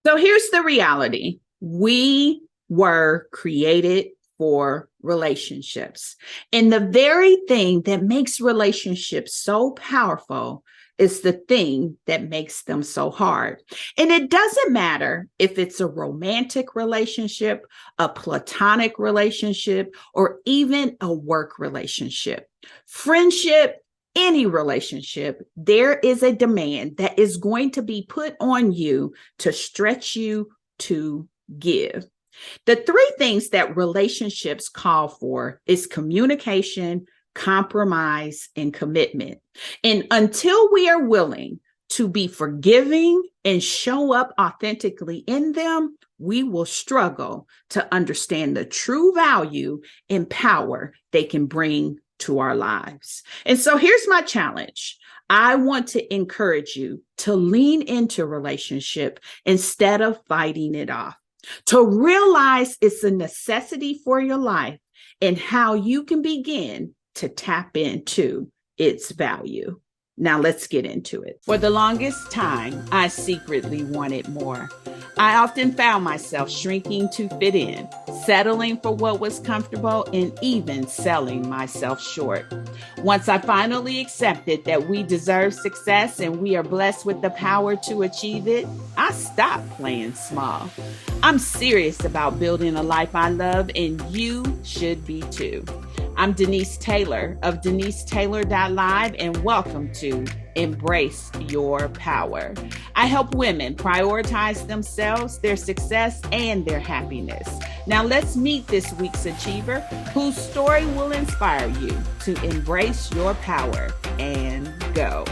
So here's the reality. We were created for relationships. And the very thing that makes relationships so powerful is the thing that makes them so hard. And it doesn't matter if it's a romantic relationship, a platonic relationship, or even a work relationship. Friendship, any relationship, there is a demand that is going to be put on you to stretch you to give. The three things that relationships call for is communication, compromise, and commitment. And until we are willing to be forgiving and show up authentically in them, we will struggle to understand the true value and power they can bring to our lives. And so here's my challenge. I want to encourage you to lean into relationship instead of fighting it off, to realize it's a necessity for your life and how you can begin to tap into its value. Now let's get into it. For the longest time, I secretly wanted more. I often found myself shrinking to fit in, settling for what was comfortable, and even selling myself short. Once I finally accepted that we deserve success and we are blessed with the power to achieve it, I stopped playing small. I'm serious about building a life I love, and you should be too. I'm Denise Taylor of DeniseTaylor.live, and welcome to Embrace Your Power. I help women prioritize themselves, their success, and their happiness. Now let's meet this week's achiever, whose story will inspire you to embrace your power and go.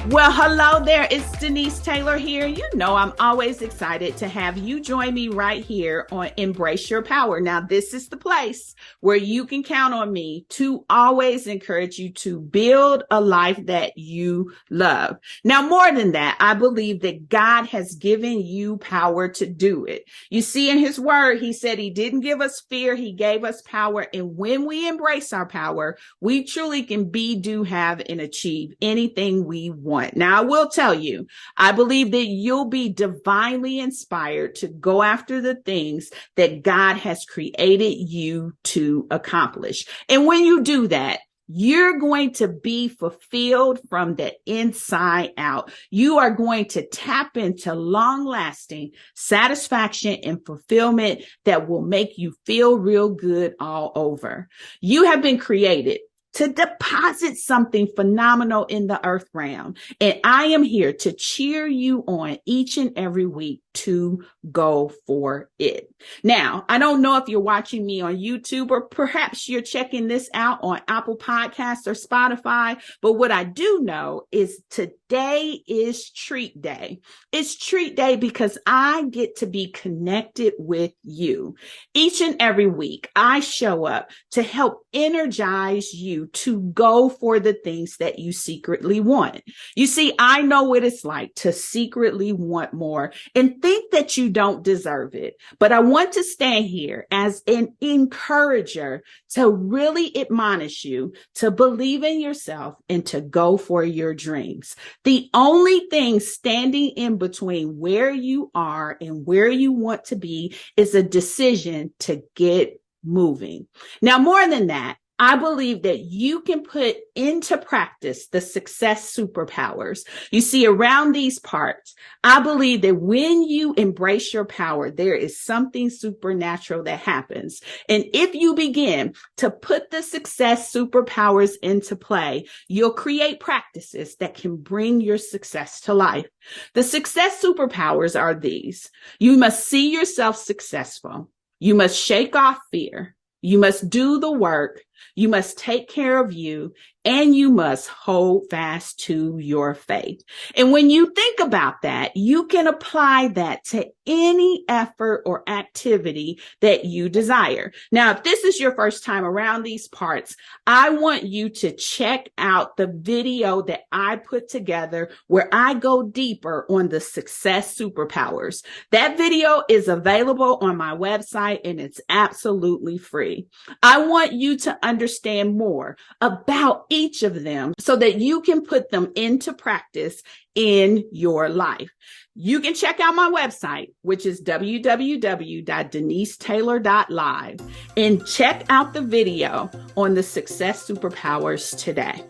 Well, hello there. It's Denise Taylor here. You know, I'm always excited to have you join me right here on Embrace Your Power. Now, this is the place where you can count on me to always encourage you to build a life that you love. Now, more than that, I believe that God has given you power to do it. You see, in his word, he said he didn't give us fear. He gave us power. And when we embrace our power, we truly can be, do, have, and achieve anything we want. Now, I will tell you, I believe that you'll be divinely inspired to go after the things that God has created you to accomplish. And when you do that, you're going to be fulfilled from the inside out. You are going to tap into long-lasting satisfaction and fulfillment that will make you feel real good all over. You have been created to deposit something phenomenal in the earth realm. And I am here to cheer you on each and every week to go for it. Now, I don't know if you're watching me on YouTube or perhaps you're checking this out on Apple Podcasts or Spotify, but what I do know is today is treat day. It's treat day because I get to be connected with you. Each and every week, I show up to help energize you to go for the things that you secretly want. You see, I know what it's like to secretly want more and think that you don't deserve it. But I want to stand here as an encourager to really admonish you to believe in yourself and to go for your dreams. The only thing standing in between where you are and where you want to be is a decision to get moving. Now, more than that, I believe that you can put into practice the success superpowers. You see, around these parts, I believe that when you embrace your power, there is something supernatural that happens. And if you begin to put the success superpowers into play, you'll create practices that can bring your success to life. The success superpowers are these. You must see yourself successful. You must shake off fear. You must do the work. You must take care of you, and you must hold fast to your faith. And when you think about that, you can apply that to any effort or activity that you desire. Now, if this is your first time around these parts, I want you to check out the video that I put together where I go deeper on the success superpowers. That video is available on my website and it's absolutely free. I want you to understand more about each of them so that you can put them into practice in your life. You can check out my website, which is www.denisetaylor.live, and check out the video on the success superpowers today.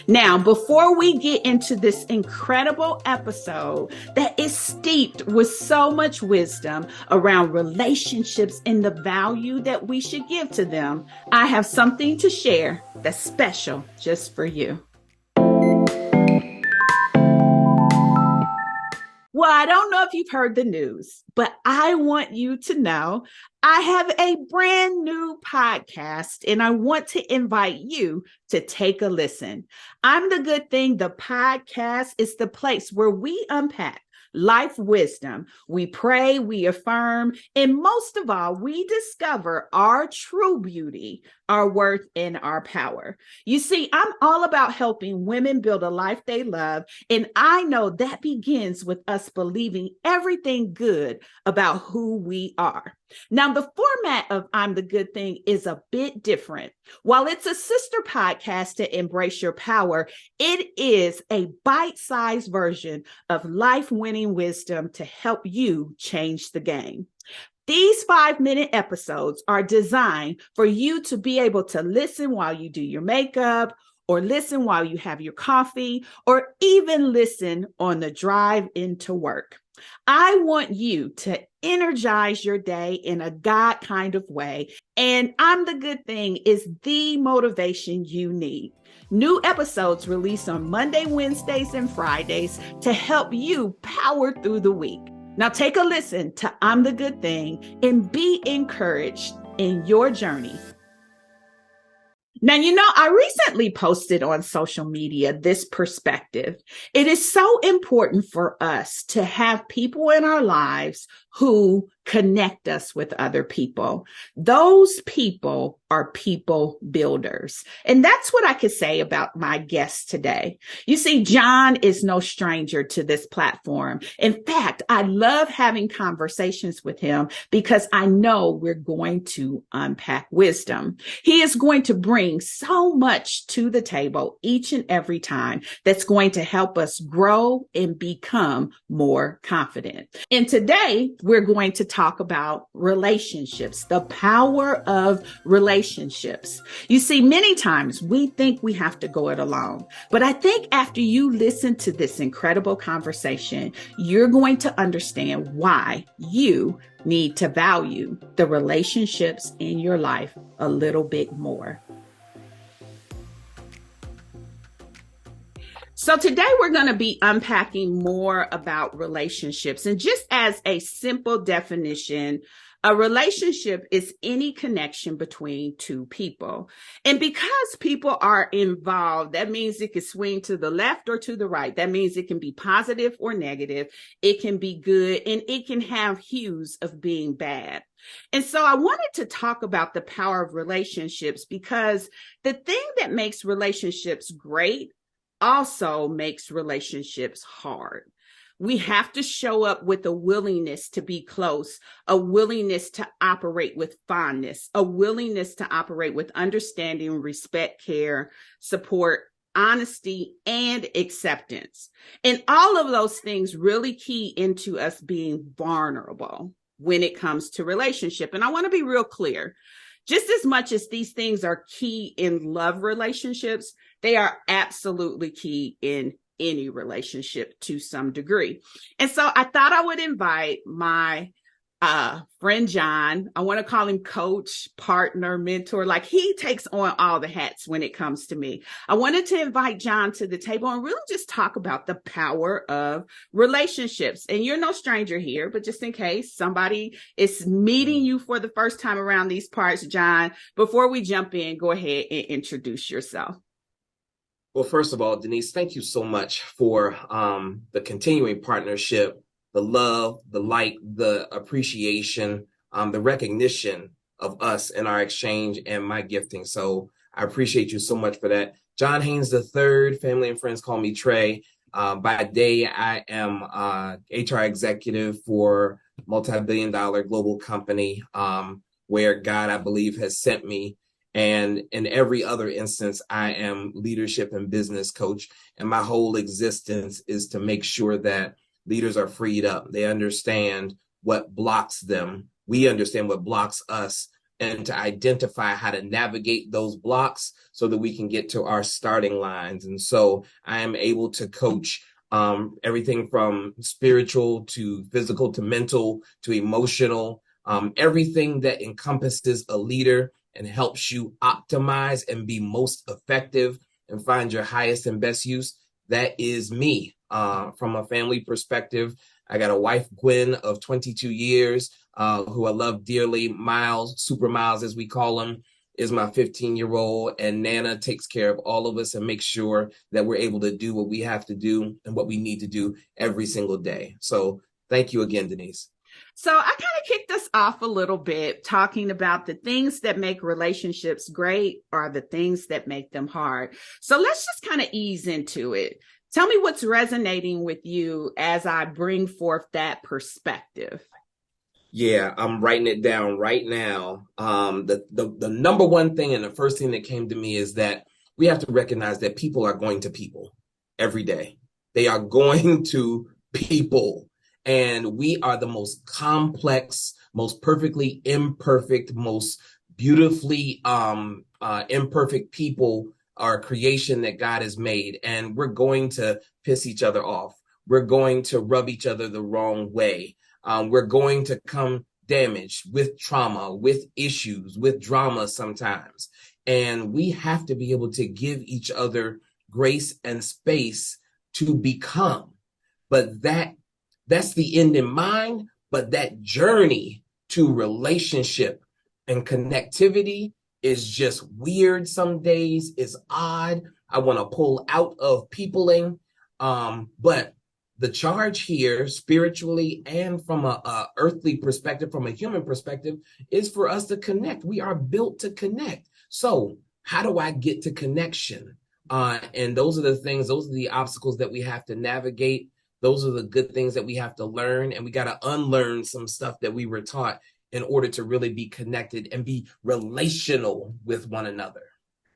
Now, before we get into this incredible episode that is steeped with so much wisdom around relationships and the value that we should give to them, I have something to share that's special just for you. Well, I don't know if you've heard the news, but I want you to know I have a brand new podcast and I want to invite you to take a listen. I'm the Good Thing. The podcast is the place where we unpack life wisdom. We pray, we affirm, and most of all, we discover our true beauty, our worth, and our power. You see, I'm all about helping women build a life they love, and I know that begins with us believing everything good about who we are. Now, the format of I'm the Good Thing is a bit different. While it's a sister podcast to Embrace Your Power, it is a bite-sized version of life-winning wisdom to help you change the game. These 5-minute episodes are designed for you to be able to listen while you do your makeup, or listen while you have your coffee, or even listen on the drive into work. I want you to energize your day in a God kind of way. And I'm the Good Thing is the motivation you need. New episodes release on Monday, Wednesdays, and Fridays to help you power through the week. Now take a listen to I'm the Good Thing and be encouraged in your journey. Now, I recently posted on social media this perspective. It is so important for us to have people in our lives who connect us with other people. Those people are people builders. And that's what I could say about my guest today. You see, John is no stranger to this platform. In fact, I love having conversations with him because I know we're going to unpack wisdom. He is going to bring so much to the table each and every time that's going to help us grow and become more confident. And today, we're going to talk about relationships, the power of relationships. You see, many times we think we have to go it alone, but I think after you listen to this incredible conversation, you're going to understand why you need to value the relationships in your life a little bit more. So today we're going to be unpacking more about relationships. And just as a simple definition, a relationship is any connection between two people. And because people are involved, that means it can swing to the left or to the right. That means it can be positive or negative. It can be good, and it can have hues of being bad. And so I wanted to talk about the power of relationships because the thing that makes relationships great also makes relationships hard. We have to show up with a willingness to be close, a willingness to operate with fondness, a willingness to operate with understanding, respect, care, support, honesty, and acceptance. And all of those things really key into us being vulnerable when it comes to relationship. And I want to be real clear. Just as much as these things are key in love relationships, they are absolutely key in any relationship to some degree. And so I thought I would invite my friend John. I want to call him coach, partner, mentor. Like, he takes on all the hats when it comes to me. I wanted to invite John to the table and really just talk about the power of relationships. And you're no stranger here, but just in case somebody is meeting you for the first time around these parts, John, before we jump in, go ahead and introduce yourself. Well, first of all, Denise, thank you so much for the continuing partnership, the love, the light, the appreciation, the recognition of us and our exchange and my gifting. So I appreciate you so much for that. John Haynes III, family and friends call me Trey. By day, I am HR executive for a multi-billion-dollar global company where God, I believe, has sent me And in every other instance, I am leadership and business coach. And my whole existence is to make sure that leaders are freed up. They understand what blocks them. We understand what blocks us, and to identify how to navigate those blocks so that we can get to our starting lines. And so I am able to coach everything from spiritual to physical to mental to emotional, everything that encompasses a leader and helps you optimize and be most effective and find your highest and best use. That is me. From a family perspective, I got a wife, Gwen, of 22 years, who I love dearly. Miles, Super Miles, as we call him, is my 15-year-old, and Nana takes care of all of us and makes sure that we're able to do what we have to do and what we need to do every single day. So thank you again, Denise. So I kind of kicked us off a little bit talking about the things that make relationships great are the things that make them hard. So let's just kind of ease into it. Tell me what's resonating with you as I bring forth that perspective. Yeah, I'm writing it down right now. The number one thing and the first thing that came to me is that we have to recognize that people are going to people every day. They are going to people. And we are the most complex, most perfectly imperfect, most beautifully imperfect people are a creation that God has made. And we're going to piss each other off. We're going to rub each other the wrong way. We're going to come damaged with trauma, with issues, with drama sometimes. And we have to be able to give each other grace and space to become. But that's the end in mind. But that journey to relationship and connectivity is just weird some days. It's odd. I want to pull out of peopling. But the charge here, spiritually and from a earthly perspective, from a human perspective, is for us to connect. We are built to connect. So how do I get to connection? And those are the things, those are the obstacles that we have to navigate. Those are the good things that we have to learn. And we got to unlearn some stuff that we were taught in order to really be connected and be relational with one another.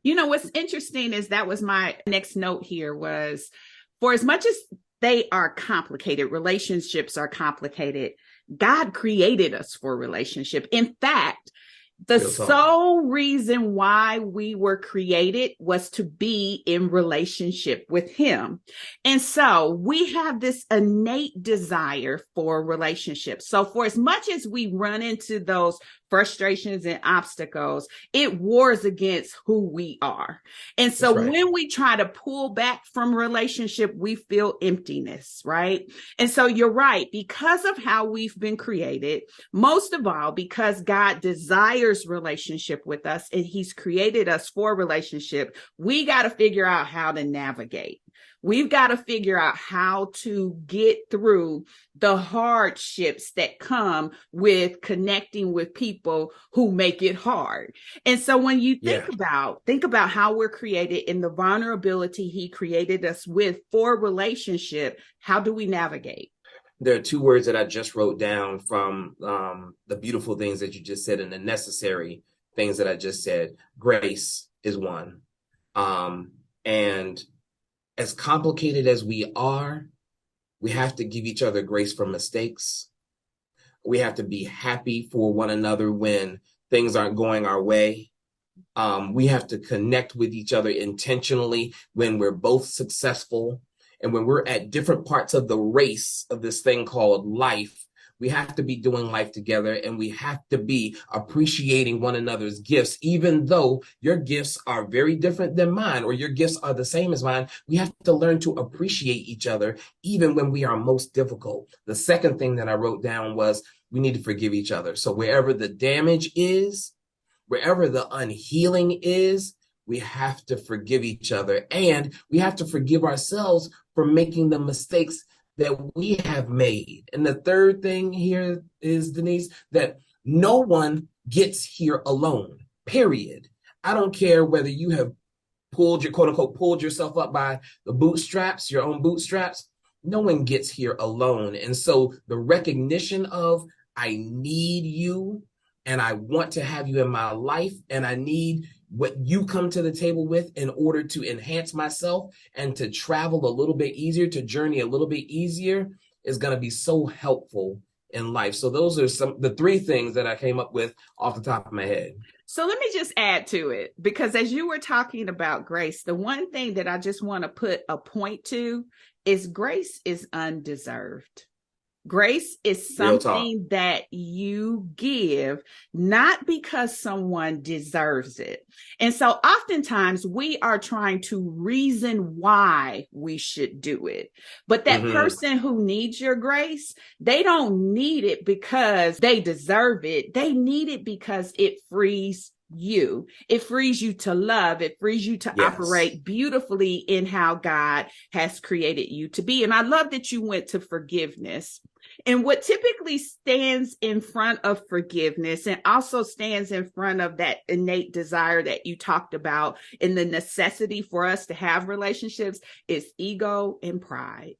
You know, what's interesting is that was my next note here was, for as much as they are complicated, relationships are complicated, God created us for relationship. In fact, the sole reason why we were created was to be in relationship with him. And so we have this innate desire for relationships. So for as much as we run into those frustrations and obstacles, it wars against who we are. And so when we try to pull back from relationship, we feel emptiness, right? And so you're right, because of how we've been created, most of all, because God desires relationship with us and he's created us for relationship, we got to figure out how to navigate. We've got to figure out how to get through the hardships that come with connecting with people who make it hard. And so when you think about how we're created in the vulnerability he created us with for relationship, how do we navigate? There are two words that I just wrote down from the beautiful things that you just said and the necessary things that I just said. Grace is one. And as complicated as we are, we have to give each other grace for mistakes. We have to be happy for one another when things aren't going our way. We have to connect with each other intentionally when we're both successful. And when we're at different parts of the race of this thing called life, we have to be doing life together, and we have to be appreciating one another's gifts, even though your gifts are very different than mine or your gifts are the same as mine. We have to learn to appreciate each other, even when we are most difficult. The second thing that I wrote down was we need to forgive each other. So wherever the damage is, wherever the unhealing is, we have to forgive each other, and we have to forgive ourselves for making the mistakes that we have made. And the third thing here is, Denise, that no one gets here alone, period. I don't care whether you have pulled your quote unquote, pulled yourself up by the bootstraps, your own bootstraps. No one gets here alone. And so the recognition of I need you and I want to have you in my life and I need what you come to the table with in order to enhance myself and to travel a little bit easier, to journey a little bit easier, is going to be so helpful in life. So those are the three things that I came up with off the top of my head. So let me just add to it, because as you were talking about grace, the one thing that I just want to put a point to is grace is undeserved. Grace is something that you give, not because someone deserves it. And so oftentimes we are trying to reason why we should do it. But that person who needs your grace, they don't need it because they deserve it. They need it because it frees you. It frees you to love. It frees you to operate beautifully in how God has created you to be. And I love that you went to forgiveness. And what typically stands in front of forgiveness and also stands in front of that innate desire that you talked about in the necessity for us to have relationships is ego and pride.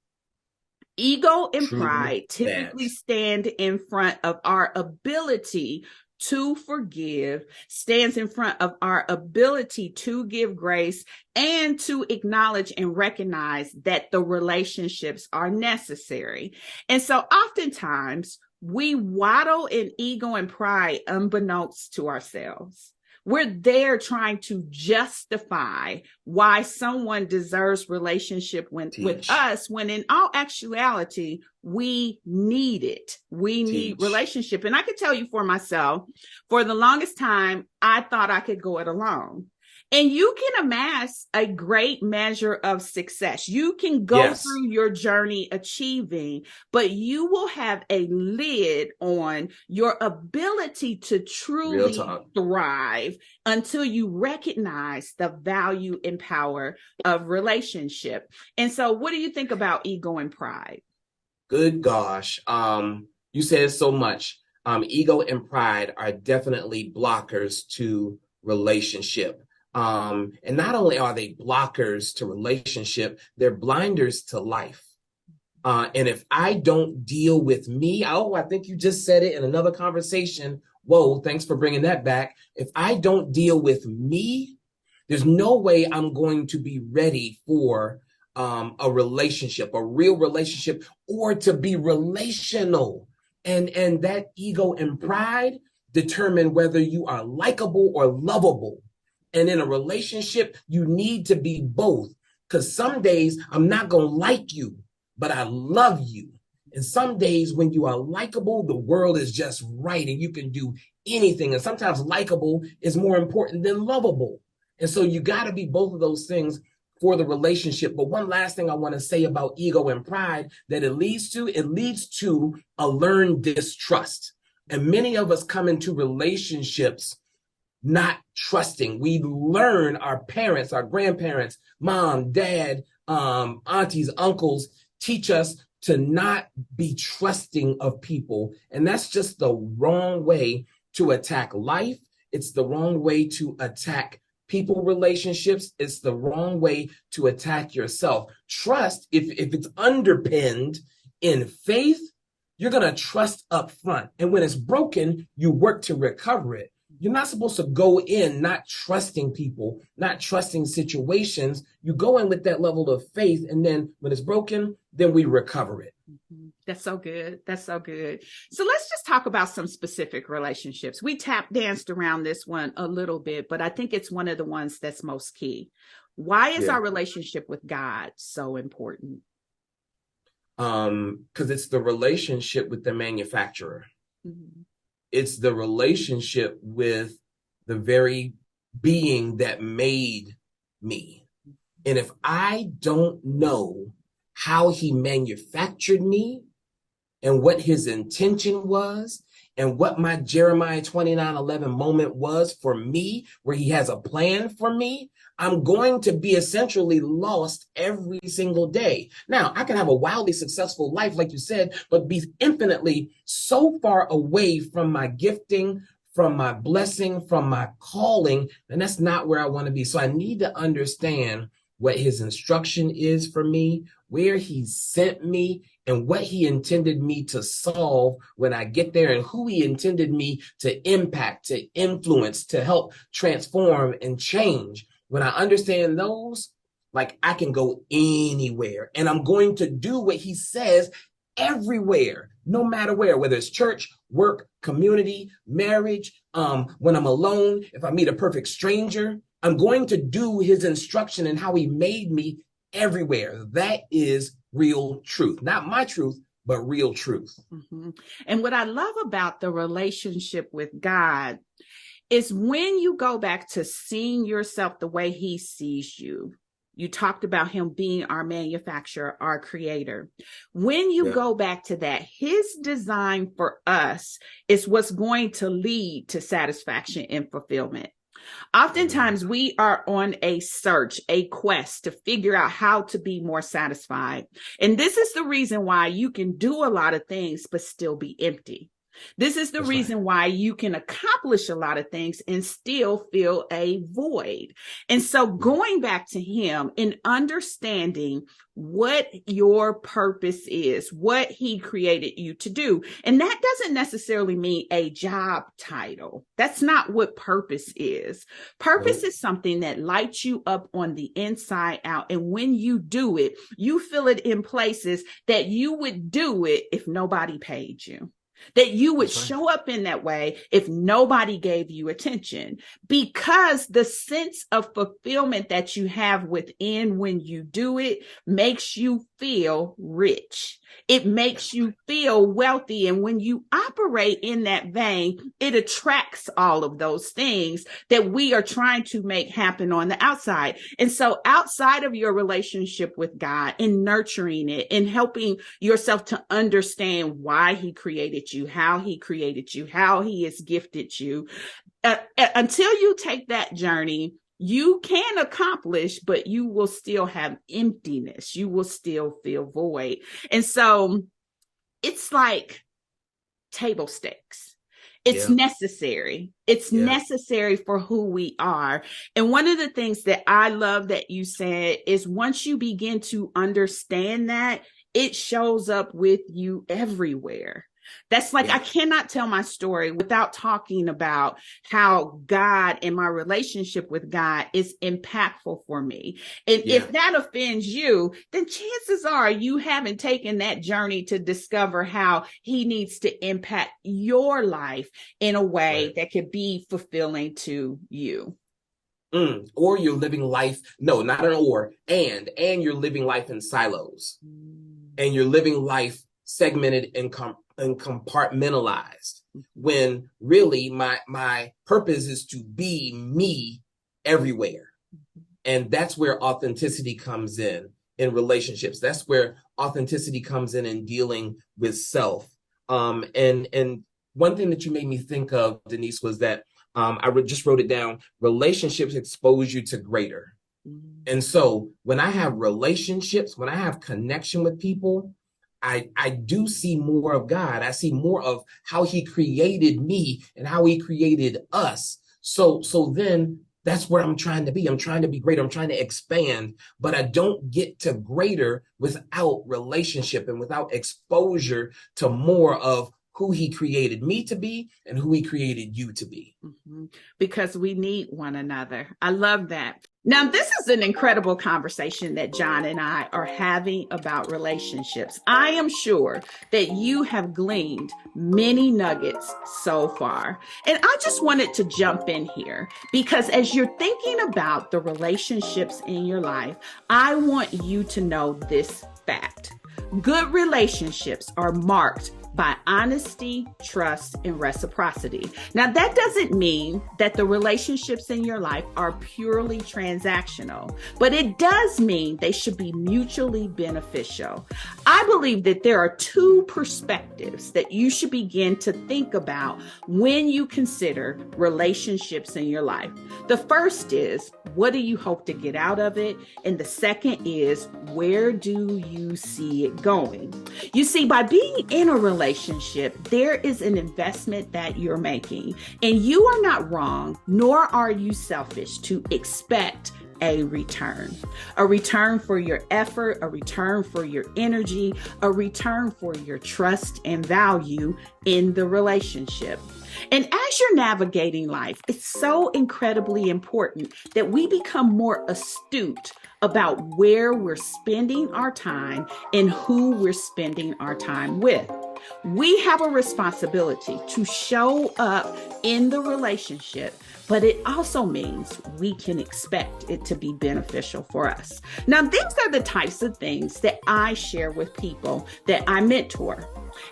Ego and pride typically stand in front of our ability to forgive, stands in front of our ability to give grace and to acknowledge and recognize that the relationships are necessary. And so oftentimes we waddle in ego and pride unbeknownst to ourselves. We're there trying to justify why someone deserves relationship with us, when in all actuality, we need it. We need relationship. And I can tell you for myself, for the longest time, I thought I could go it alone. And you can amass a great measure of success. You can go through your journey achieving, but you will have a lid on your ability to truly thrive until you recognize the value and power of relationship. And so what do you think about ego and pride? Good gosh. You said so much. Ego and pride are definitely blockers to relationship. And not only are they blockers to relationship, they're blinders to life. And if I don't deal with me, I think you just said it in another conversation. Whoa, thanks for bringing that back. If I don't deal with me, there's no way I'm going to be ready for a relationship, a real relationship, or to be relational. And that ego and pride determine whether you are likable or lovable. And in a relationship, you need to be both, because some days I'm not going to like you, but I love you. And some days when you are likable, the world is just right and you can do anything. And sometimes likable is more important than lovable. And so you got to be both of those things for the relationship. But one last thing I want to say about ego and pride that it leads to a learned distrust. And many of us come into relationships not trusting. We learn, our parents, our grandparents, mom, dad, aunties, uncles teach us to not be trusting of people. And that's just the wrong way to attack life. It's the wrong way to attack people relationships. It's the wrong way to attack yourself. Trust, if it's underpinned in faith, you're going to trust up front. And when it's broken, you work to recover it. You're not supposed to go in not trusting people, not trusting situations. You go in with that level of faith, and then when it's broken, then we recover it. That's so good. That's so good. So let's just talk about some specific relationships. We tap danced around this one a little bit, but I think it's one of the ones that's most key. Why is our relationship with God so important? Because it's the relationship with the manufacturer. Mm-hmm. It's the relationship with the very being that made me. And if I don't know how he manufactured me and what his intention was and what my Jeremiah 29:11 moment was for me, where he has a plan for me, I'm going to be essentially lost every single day. Now, I can have a wildly successful life, like you said, but be infinitely so far away from my gifting, from my blessing, from my calling, and that's not where I want to be. So I need to understand what his instruction is for me, where he sent me, and what he intended me to solve when I get there, and who he intended me to impact, to influence, to help transform and change. When I understand those, like, I can go anywhere, and I'm going to do what he says everywhere, no matter where, whether it's church, work, community, marriage, when I'm alone, if I meet a perfect stranger, I'm going to do his instruction and how he made me everywhere. That is real truth. Not my truth, but real truth. Mm-hmm. And what I love about the relationship with God is when you go back to seeing yourself the way he sees you. You talked about him being our manufacturer, our creator. When you go back to that, his design for us is what's going to lead to satisfaction and fulfillment. Oftentimes we are on a search, a quest to figure out how to be more satisfied. And this is the reason why you can do a lot of things, but still be empty. This is the reason why you can accomplish a lot of things and still feel a void. And so going back to him and understanding what your purpose is, what he created you to do. And that doesn't necessarily mean a job title. That's not what purpose is. Purpose is something that lights you up on the inside out. And when you do it, you feel it in places that you would do it if nobody paid you. That you would show up in that way if nobody gave you attention, because the sense of fulfillment that you have within when you do it makes you feel rich. It makes you feel wealthy. And when you operate in that vein, it attracts all of those things that we are trying to make happen on the outside. And so outside of your relationship with God and nurturing it and helping yourself to understand why he created you, how he created you, how he has gifted you, until you take that journey, you can accomplish, but you will still have emptiness. You will still feel void. And so it's like table stakes. It's necessary. It's necessary for who we are. And one of the things that I love that you said is once you begin to understand that, it shows up with you everywhere. That's like, I cannot tell my story without talking about how God and my relationship with God is impactful for me. And if that offends you, then chances are you haven't taken that journey to discover how he needs to impact your life in a way that could be fulfilling to you. Or you're living life, no, not an or, and you're living life in silos. And you're living life segmented and compartmentalized, when really my purpose is to be me everywhere. And that's where authenticity comes in relationships. That's where authenticity comes in dealing with self. And one thing that you made me think of, Denise, was that I just wrote it down. Relationships expose you to greater. And so when I have relationships, when I have connection with people, I do see more of God. I see more of how he created me and how he created us. So then that's where I'm trying to be. I'm trying to be greater. I'm trying to expand, but I don't get to greater without relationship and without exposure to more of who he created me to be and who he created you to be. Because we need one another. I love that. Now, this is an incredible conversation that John and I are having about relationships. I am sure that you have gleaned many nuggets so far. And I just wanted to jump in here because as you're thinking about the relationships in your life, I want you to know this fact. Good relationships are marked by honesty, trust, and reciprocity. Now, that doesn't mean that the relationships in your life are purely transactional, but it does mean they should be mutually beneficial. I believe that there are two perspectives that you should begin to think about when you consider relationships in your life. The first is, what do you hope to get out of it? And the second is, where do you see it going? You see, by being in a relationship, there is an investment that you're making, and you are not wrong, nor are you selfish to expect a return for your effort, a return for your energy, a return for your trust and value in the relationship. And as you're navigating life, it's so incredibly important that we become more astute about where we're spending our time and who we're spending our time with. We have a responsibility to show up in the relationship, but it also means we can expect it to be beneficial for us. Now, these are the types of things that I share with people that I mentor.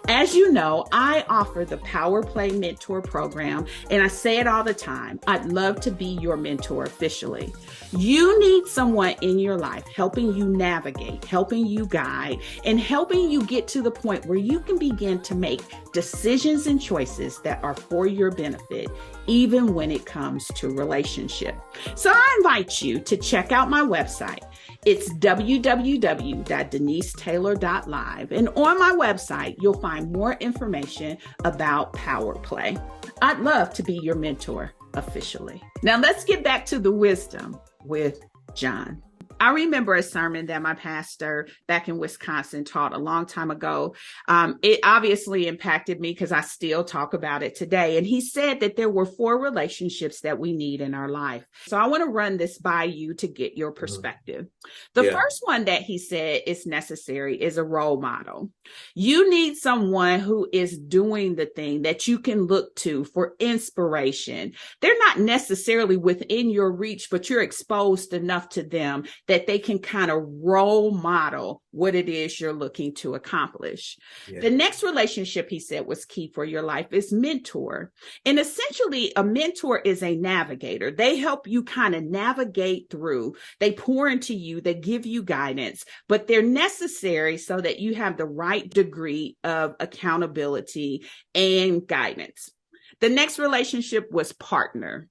As you know, I offer the Power Play Mentor Program, and I say it all the time. I'd love to be your mentor officially. You need someone in your life helping you navigate, helping you guide, and helping you get to the point where you can begin to make decisions and choices that are for your benefit, even when it comes to relationship. So I invite you to check out my website. It's www.denisetaylor.live. And on my website, you'll find more information about Power Play. I'd love to be your mentor officially. Now let's get back to the wisdom with John. I remember a sermon that my pastor back in Wisconsin taught a long time ago. It obviously impacted me because I still talk about it today. And he said that there were 4 relationships that we need in our life. So I want to run this by you to get your perspective. The first one that he said is necessary is a role model. You need someone who is doing the thing that you can look to for inspiration. They're not necessarily within your reach, but you're exposed enough to them that they can kind of role model what it is you're looking to accomplish. Yeah. The next relationship he said was key for your life is mentor. And essentially a mentor is a navigator. They help you kind of navigate through. They pour into you, they give you guidance, but they're necessary so that you have the right degree of accountability and guidance. The next relationship was partner.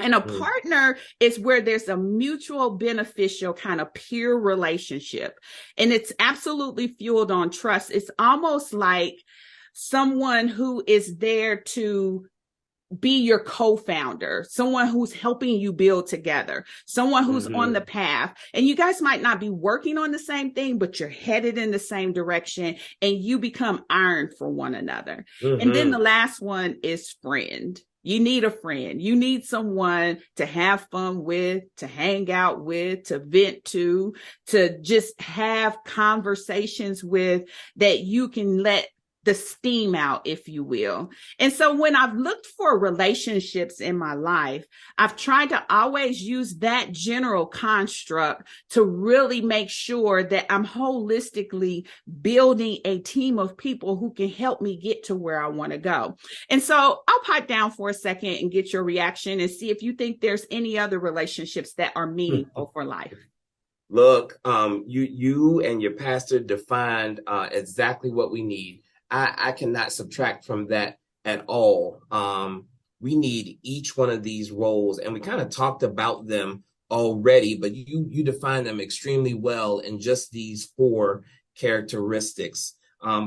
And a partner is where there's a mutual beneficial kind of peer relationship. And it's absolutely fueled on trust. It's almost like someone who is there to be your co-founder, someone who's helping you build together, someone who's on the path. And you guys might not be working on the same thing, but you're headed in the same direction and you become iron for one another. And then the last one is friend. You need a friend. You need someone to have fun with, to hang out with, to vent to just have conversations with that you can let the steam out, if you will. And so when I've looked for relationships in my life, I've tried to always use that general construct to really make sure that I'm holistically building a team of people who can help me get to where I want to go. And so I'll pipe down for a second and get your reaction and see if you think there's any other relationships that are meaningful for life. Look, you and your pastor defined exactly what we need. I cannot subtract from that at all. We need each one of these roles, and we kind of talked about them already, but you define them extremely well in just these 4 characteristics.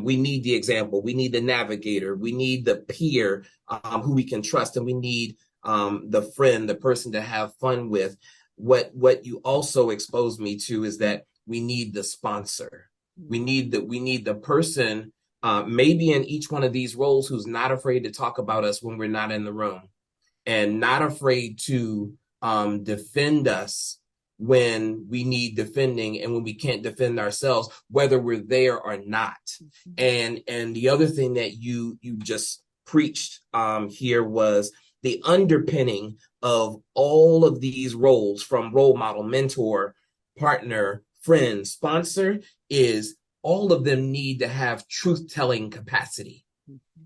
We need the example, we need the navigator, we need the peer who we can trust, and we need the friend, the person to have fun with. What you also exposed me to is that we need the sponsor. We need the person maybe in each one of these roles who's not afraid to talk about us when we're not in the room, and not afraid to defend us when we need defending and when we can't defend ourselves, whether we're there or not. And the other thing that you just preached here was the underpinning of all of these roles, from role model, mentor, partner, friend, sponsor, is all of them need to have truth-telling capacity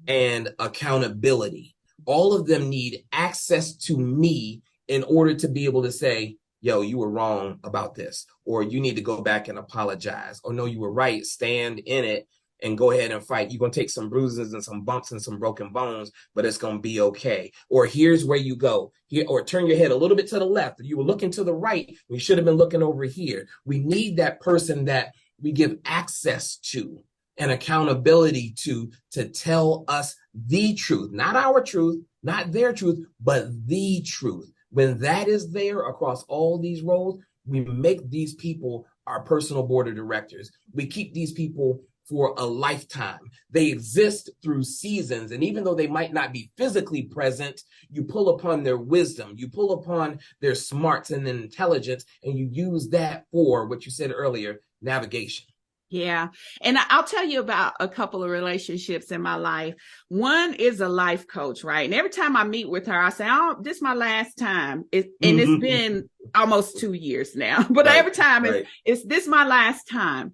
and accountability. All of them need access to me in order to be able to say, yo, you were wrong about this, or you need to go back and apologize, or no, you were right, stand in it and go ahead and fight. You're going to take some bruises and some bumps and some broken bones, but it's going to be okay. Or here's where you go here, or turn your head a little bit to the left. You were looking to the right. We should have been looking over here. We need that person that we give access to and accountability to tell us the truth, not our truth, not their truth, but the truth. When that is there across all these roles, we make these people our personal board of directors. We keep these people for a lifetime. They exist through seasons. And even though they might not be physically present, you pull upon their wisdom, you pull upon their smarts and intelligence, and you use that for what you said earlier, navigation. Yeah. And I'll tell you about a couple of relationships in my life. One is a life coach, right? And every time I meet with her, I say, oh, this is my last time. And it's been almost 2 years now, but Right, every time right. it's this my last time.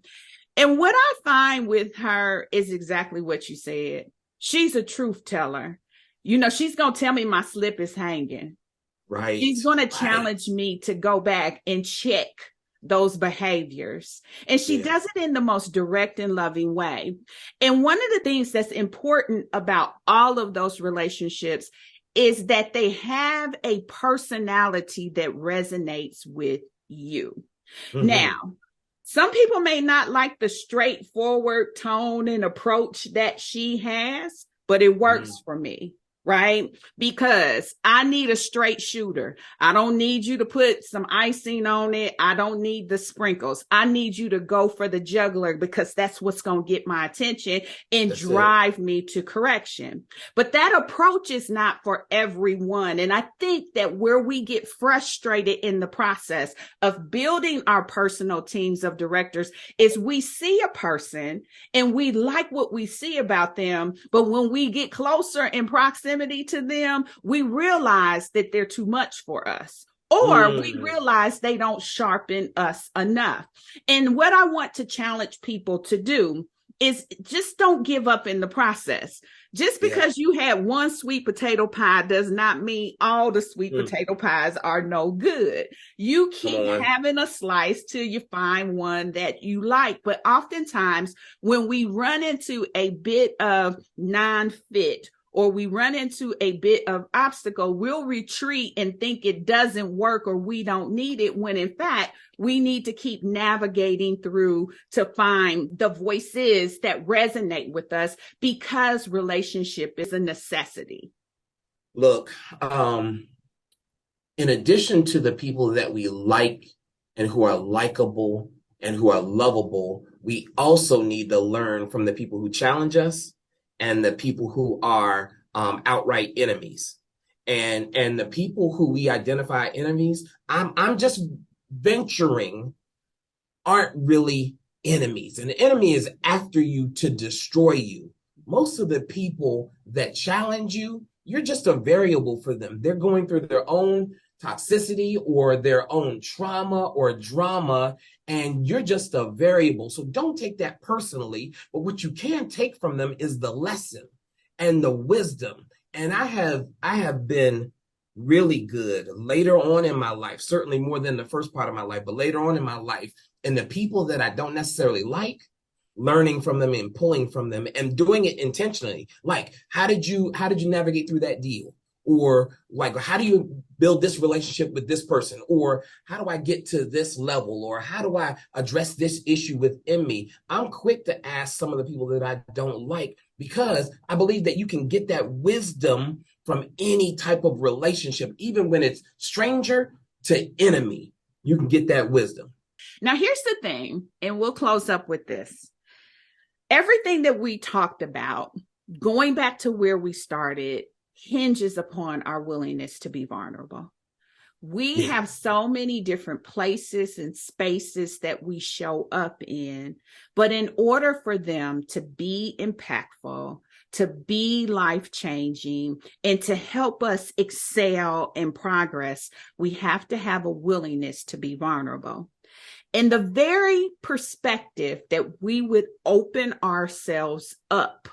And what I find with her is exactly what you said. She's a truth teller. You know, she's going to tell me my slip is hanging. Right. She's going to challenge me to go back and check those behaviors. And she does it in the most direct and loving way. And one of the things that's important about all of those relationships is that they have a personality that resonates with you. Now, some people may not like the straightforward tone and approach that she has, but it works for me. Right? Because I need a straight shooter. I don't need you to put some icing on it. I don't need the sprinkles. I need you to go for the jugular because that's what's going to get my attention and drive me to correction. But that approach is not for everyone. And I think that where we get frustrated in the process of building our personal teams of directors is we see a person and we like what we see about them. But when we get closer in proximity to them, we realize that they're too much for us, or we realize they don't sharpen us enough. And what I want to challenge people to do is just don't give up in the process. Just because you had one sweet potato pie does not mean all the sweet potato pies are no good. You keep having a slice till you find one that you like. But oftentimes when we run into a bit of non-fit, or we run into a bit of obstacle, we'll retreat and think it doesn't work or we don't need it, when in fact, we need to keep navigating through to find the voices that resonate with us, because relationship is a necessity. Look, in addition to the people that we like and who are likable and who are lovable, we also need to learn from the people who challenge us and the people who are outright enemies. And the people who we identify enemies, I'm just venturing, aren't really enemies. An enemy is after you to destroy you. Most of the people that challenge you, you're just a variable for them. They're going through their own toxicity or their own trauma or drama, and you're just a variable. So don't take that personally, but what you can take from them is the lesson and the wisdom. And I have been really good later on in my life, certainly more than the first part of my life, but later on in my life, and the people that I don't necessarily like, learning from them and pulling from them and doing it intentionally. Like, how did you navigate through that deal? Or like, how do you build this relationship with this person? Or how do I get to this level? Or how do I address this issue within me? I'm quick to ask some of the people that I don't like, because I believe that you can get that wisdom from any type of relationship, even when it's stranger to enemy, you can get that wisdom. Now, here's the thing, and we'll close up with this. Everything that we talked about, going back to where we started, hinges upon our willingness to be vulnerable. We have so many different places and spaces that we show up in, but in order for them to be impactful, to be life-changing, and to help us excel and progress, we have to have a willingness to be vulnerable. And the very perspective that we would open ourselves up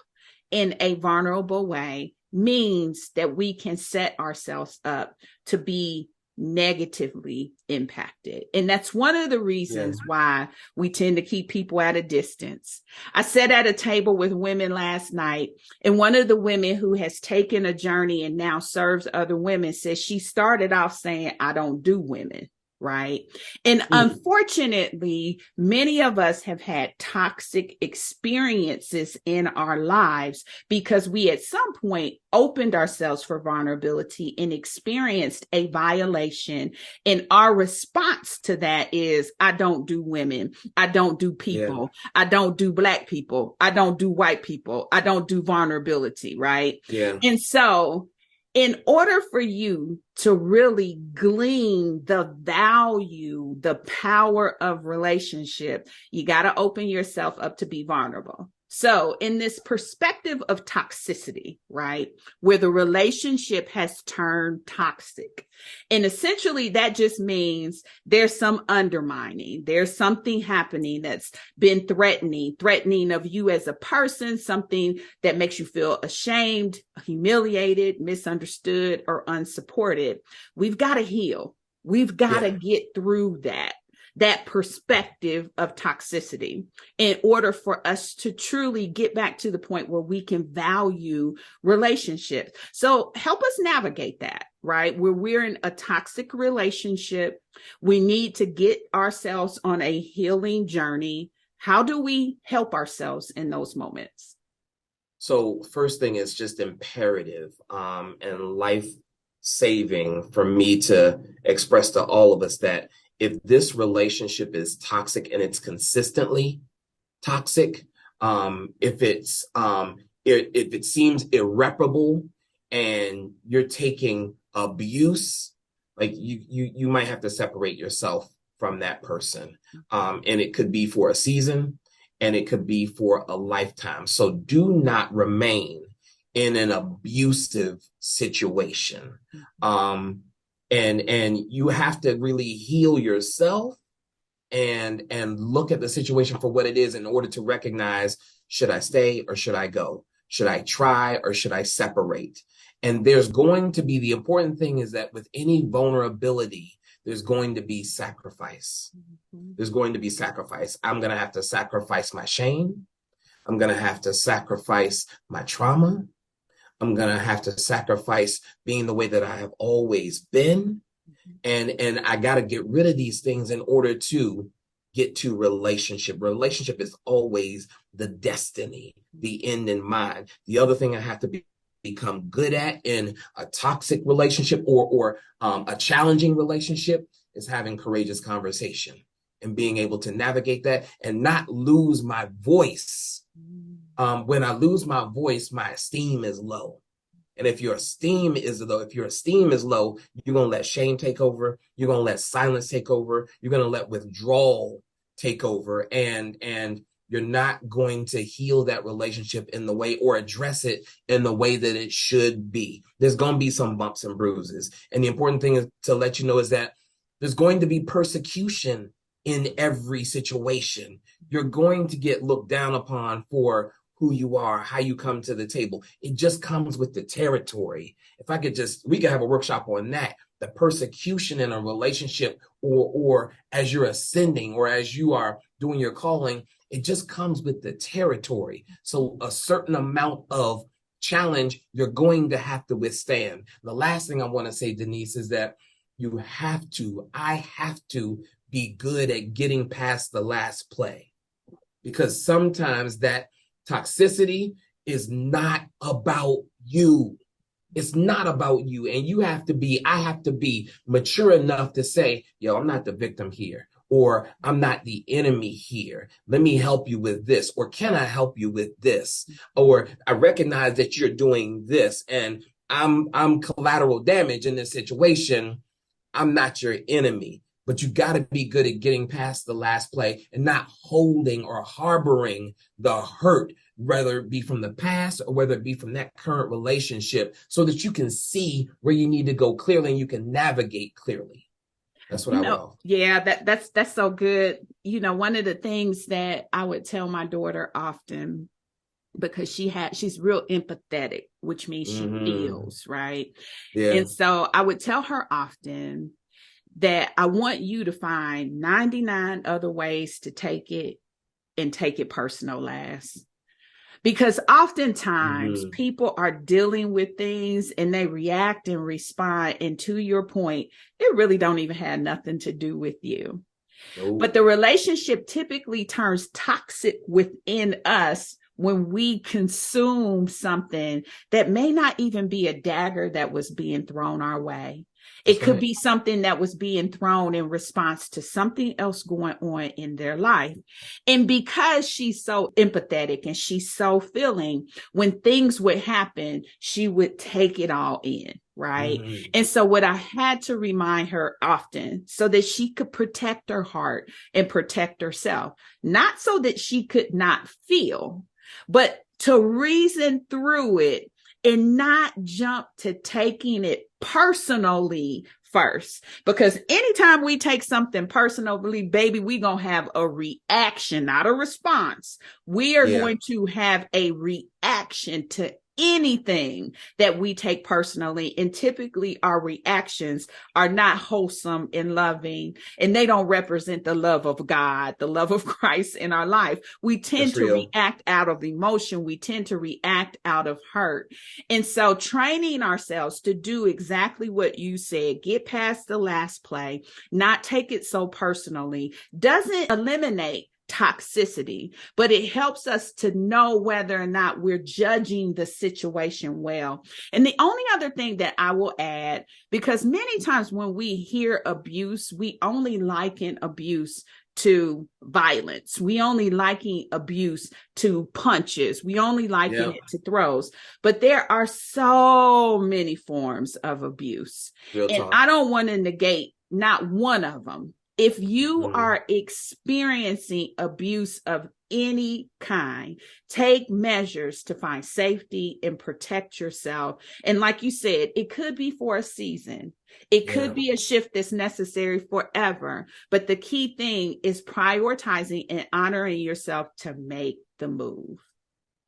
in a vulnerable way means that we can set ourselves up to be negatively impacted. And that's one of the reasons why we tend to keep people at a distance. I sat at a table with women last night, and one of the women who has taken a journey and now serves other women says she started off saying, I don't do women. right? And unfortunately, many of us have had toxic experiences in our lives because we at some point opened ourselves for vulnerability and experienced a violation. And our response to that is, I don't do women. I don't do people. Yeah. I don't do Black people. I don't do white people. I don't do vulnerability, right? Yeah. And so in order for you to really glean the value, the power of relationship, you got to open yourself up to be vulnerable. So in this perspective of toxicity, right, where the relationship has turned toxic, and essentially that just means there's some undermining, there's something happening that's been threatening of you as a person, something that makes you feel ashamed, humiliated, misunderstood, or unsupported. We've got to heal. We've got to get through that perspective of toxicity in order for us to truly get back to the point where we can value relationships. So help us navigate that, right? Where we're in a toxic relationship, we need to get ourselves on a healing journey. How do we help ourselves in those moments? So first thing is just imperative and life saving for me to express to all of us that if this relationship is toxic and it's consistently toxic, if it seems irreparable and you're taking abuse, like you might have to separate yourself from that person. And it could be for a season and it could be for a lifetime. So do not remain in an abusive situation. And you have to really heal yourself and look at the situation for what it is in order to recognize, should I stay or should I go? Should I try or should I separate? And there's going to be, the important thing is that with any vulnerability, there's going to be sacrifice. There's going to be sacrifice. I'm going to have to sacrifice my shame. I'm going to have to sacrifice my trauma. I'm going to have to sacrifice being the way that I have always been. And I got to get rid of these things in order to get to relationship. Relationship is always the destiny, the end in mind. The other thing I have to become good at in a toxic relationship or a challenging relationship is having courageous conversation and being able to navigate that and not lose my voice. When I lose my voice, my esteem is low. And if your esteem is low, you're going to let shame take over. You're going to let silence take over. You're going to let withdrawal take over. And you're not going to heal that relationship in the way or address it in the way that it should be. There's going to be some bumps and bruises. And the important thing is to let you know is that there's going to be persecution in every situation. You're going to get looked down upon for who you are, how you come to the table. It just comes with the territory. We could have a workshop on that. The persecution in a relationship or as you're ascending or as you are doing your calling, it just comes with the territory. So a certain amount of challenge you're going to have to withstand. The last thing I want to say, Denise, is that I have to be good at getting past the last play, because sometimes that toxicity is not about you. It's not about you. And I have to be mature enough to say, yo, I'm not the victim here, or I'm not the enemy here. Let me help you with this. Or can I help you with this? Or I recognize that you're doing this and I'm collateral damage in this situation. I'm not your enemy. But you got to be good at getting past the last play and not holding or harboring the hurt, whether it be from the past or whether it be from that current relationship, so that you can see where you need to go clearly and you can navigate clearly. That's what I will. Yeah, that's so good. One of the things that I would tell my daughter often, because she's real empathetic, which means she feels, right? Yeah. And so I would tell her often that I want you to find 99 other ways to take it and take it personal last. Because oftentimes Mhm. people are dealing with things and they react and respond. And to your point, it really don't even have nothing to do with you. But Nope. the relationship typically turns toxic within us when we consume something that may not even be a dagger that was being thrown our way. It That's could right. be something that was being thrown in response to something else going on in their life. And because she's so empathetic and she's so feeling, when things would happen, she would take it all in. Right. Mhm. And so, what I had to remind her often so that she could protect her heart and protect herself, not so that she could not feel, but to reason through it and not jump to taking it personally first. Because anytime we take something personally, baby, we're going to have a reaction, not a response. We are Yeah. going to have a reaction to anything that we take personally. And typically our reactions are not wholesome and loving, and they don't represent the love of God, the love of Christ in our life. We tend That's to real. react out of emotion. We tend to react out of hurt. And so training ourselves to do exactly what you said, get past the last play, not take it so personally, doesn't eliminate toxicity, but it helps us to know whether or not we're judging the situation well. And the only other thing that I will add, because many times when we hear abuse, we only liken abuse to violence. We only liken abuse to punches. We only liken Yeah. it to throws. But there are so many forms of abuse. Real And talk. I don't want to negate not one of them. If you Mhm. are experiencing abuse of any kind, take measures to find safety and protect yourself. And like you said, it could be for a season. It could Yeah. be a shift that's necessary forever. But the key thing is prioritizing and honoring yourself to make the move.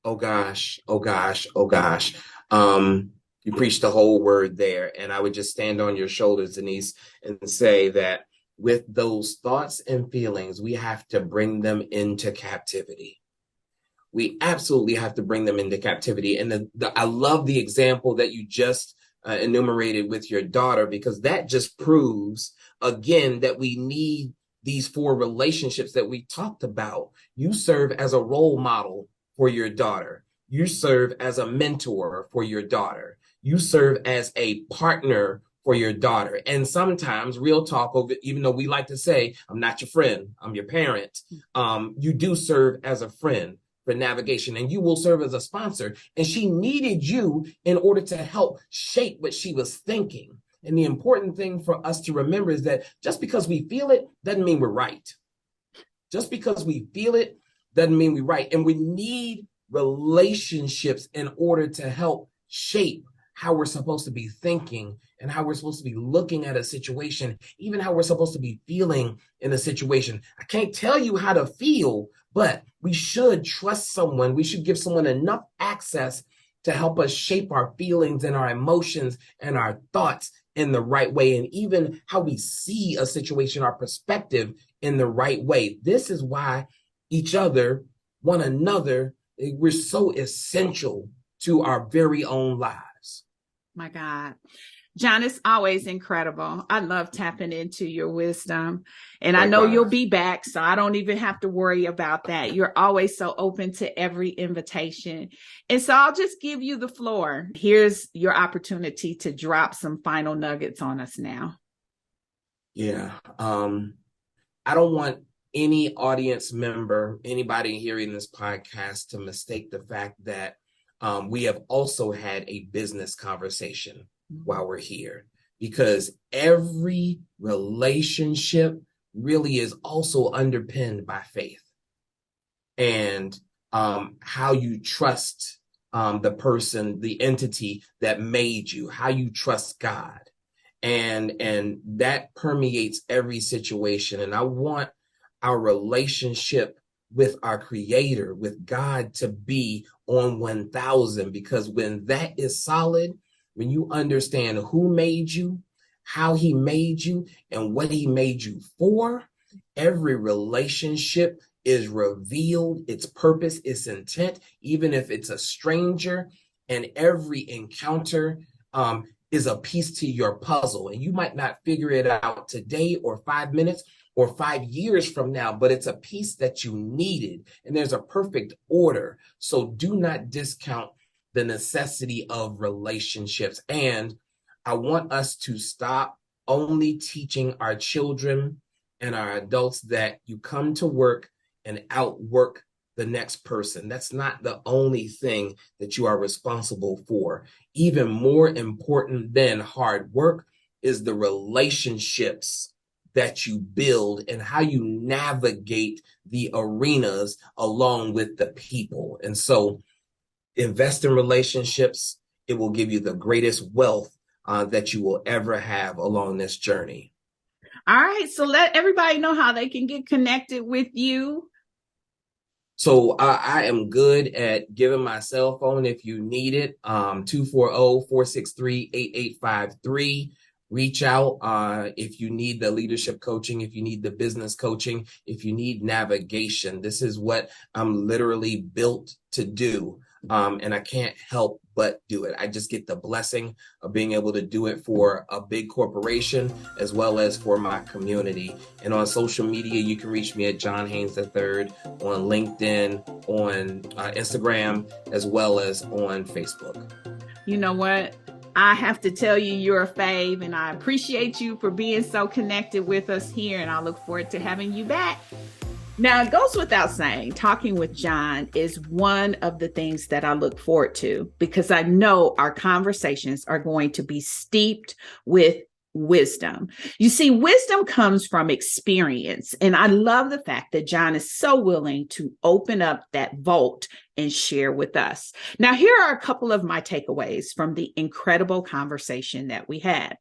Oh gosh. Oh gosh. Oh gosh. You preached the whole word there, and I would just stand on your shoulders, Denise, and say that with those thoughts and feelings, we have to bring them into captivity. We absolutely have to bring them into captivity. And I love the example that you just enumerated with your daughter, because that just proves again that we need these four relationships that we talked about. You serve as a role model for your daughter. You serve as a mentor for your daughter. You serve as a partner for your daughter. And sometimes, real talk, even though we like to say, I'm not your friend, I'm your parent, you do serve as a friend for navigation, and you will serve as a sponsor. And she needed you in order to help shape what she was thinking. And the important thing for us to remember is that just because we feel it doesn't mean we're right. Just because we feel it doesn't mean we're right. And we need relationships in order to help shape how we're supposed to be thinking and how we're supposed to be looking at a situation, even how we're supposed to be feeling in a situation. I can't tell you how to feel, but we should trust someone. We should give someone enough access to help us shape our feelings and our emotions and our thoughts in the right way, and even how we see a situation, our perspective in the right way. This is why each other, one another, we're so essential to our very own lives. My God. John, it's always incredible. I love tapping into your wisdom. And I know you'll Likewise. be back, so I don't even have to worry about that. You're always so open to every invitation. And so I'll just give you the floor. Here's your opportunity to drop some final nuggets on us now. Yeah. I don't want any audience member, anybody hearing this podcast, to mistake the fact that we have also had a business conversation while we're here, because every relationship really is also underpinned by faith and how you trust the person, the entity that made you, how you trust God. And that permeates every situation. And I want our relationship with our creator, with God, to be on 1000, because when that is solid, when you understand who made you, how he made you, and what he made you for, every relationship is revealed, its purpose, its intent, even if it's a stranger, and every encounter is a piece to your puzzle. And you might not figure it out today or 5 minutes or 5 years from now, but it's a piece that you needed, and there's a perfect order. So do not discount the necessity of relationships. And I want us to stop only teaching our children and our adults that you come to work and outwork the next person. That's not the only thing that you are responsible for. Even more important than hard work is the relationships that you build and how you navigate the arenas along with the people. And so invest in relationships. It will give you the greatest wealth that you will ever have along this journey. All right. So let everybody know how they can get connected with you. So I am good at giving my cell phone if you need it, 240-463-8853. Reach out if you need the leadership coaching, if you need the business coaching, if you need navigation. This is what I'm literally built to do. And I can't help but do it. I just get the blessing of being able to do it for a big corporation as well as for my community. And on social media, you can reach me at John Haynes III on LinkedIn, on Instagram, as well as on Facebook. You know what? I have to tell you, you're a fave, and I appreciate you for being so connected with us here, and I look forward to having you back. Now, it goes without saying, talking with John is one of the things that I look forward to, because I know our conversations are going to be steeped with wisdom. You see, wisdom comes from experience. And I love the fact that John is so willing to open up that vault and share with us. Now, here are a couple of my takeaways from the incredible conversation that we had.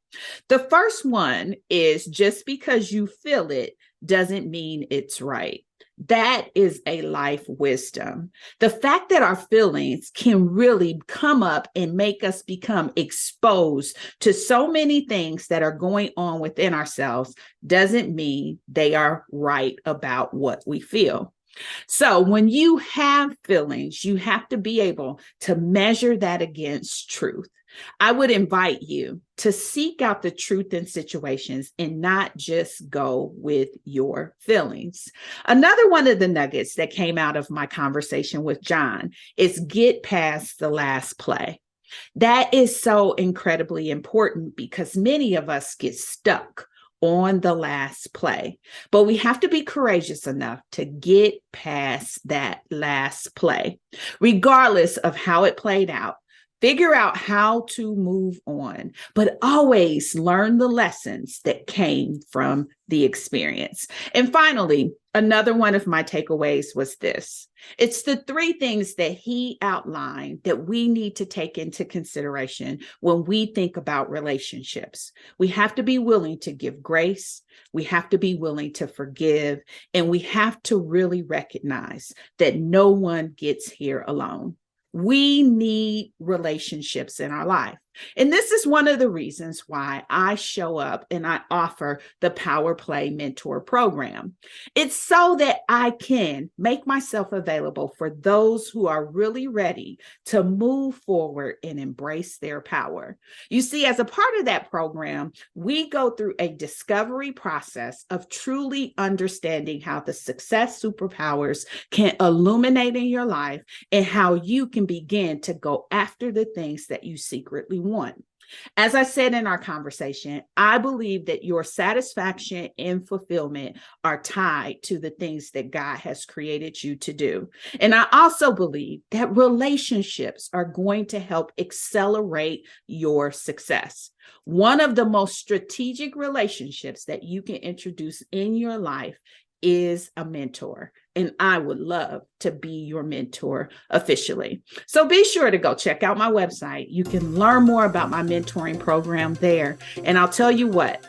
The first one is, just because you feel it doesn't mean it's right. That is a life wisdom. The fact that our feelings can really come up and make us become exposed to so many things that are going on within ourselves doesn't mean they are right about what we feel. So when you have feelings, you have to be able to measure that against truth. I would invite you to seek out the truth in situations and not just go with your feelings. Another one of the nuggets that came out of my conversation with John is get past the last play. That is so incredibly important, because many of us get stuck on the last play, but we have to be courageous enough to get past that last play, regardless of how it played out. Figure out how to move on, but always learn the lessons that came from the experience. And finally, another one of my takeaways was this. It's the 3 things that he outlined that we need to take into consideration when we think about relationships. We have to be willing to give grace. We have to be willing to forgive. And we have to really recognize that no one gets here alone. We need relationships in our life. And this is one of the reasons why I show up and I offer the Power Play Mentor Program. It's so that I can make myself available for those who are really ready to move forward and embrace their power. You see, as a part of that program, we go through a discovery process of truly understanding how the success superpowers can illuminate in your life and how you can begin to go after the things that you secretly want. As I said in our conversation, I believe that your satisfaction and fulfillment are tied to the things that God has created you to do. And I also believe that relationships are going to help accelerate your success. One of the most strategic relationships that you can introduce in your life is a mentor. And I would love to be your mentor officially. So be sure to go check out my website. You can learn more about my mentoring program there. And I'll tell you what,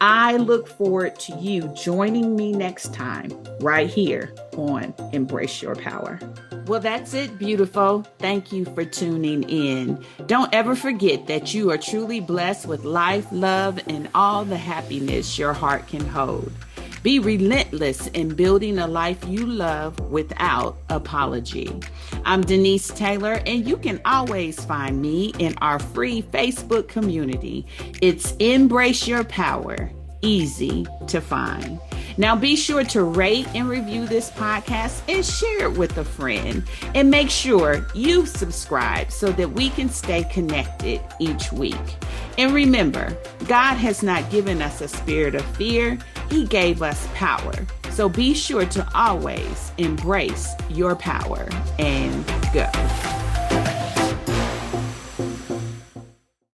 I look forward to you joining me next time right here on Embrace Your Power. Well, that's it, beautiful. Thank you for tuning in. Don't ever forget that you are truly blessed with life, love, and all the happiness your heart can hold. Be relentless in building a life you love without apology. I'm Denise Taylor, and you can always find me in our free Facebook community. It's Embrace Your Power, easy to find. Now be sure to rate and review this podcast and share it with a friend. And make sure you subscribe so that we can stay connected each week. And remember, God has not given us a spirit of fear. He gave us power. So be sure to always embrace your power and go.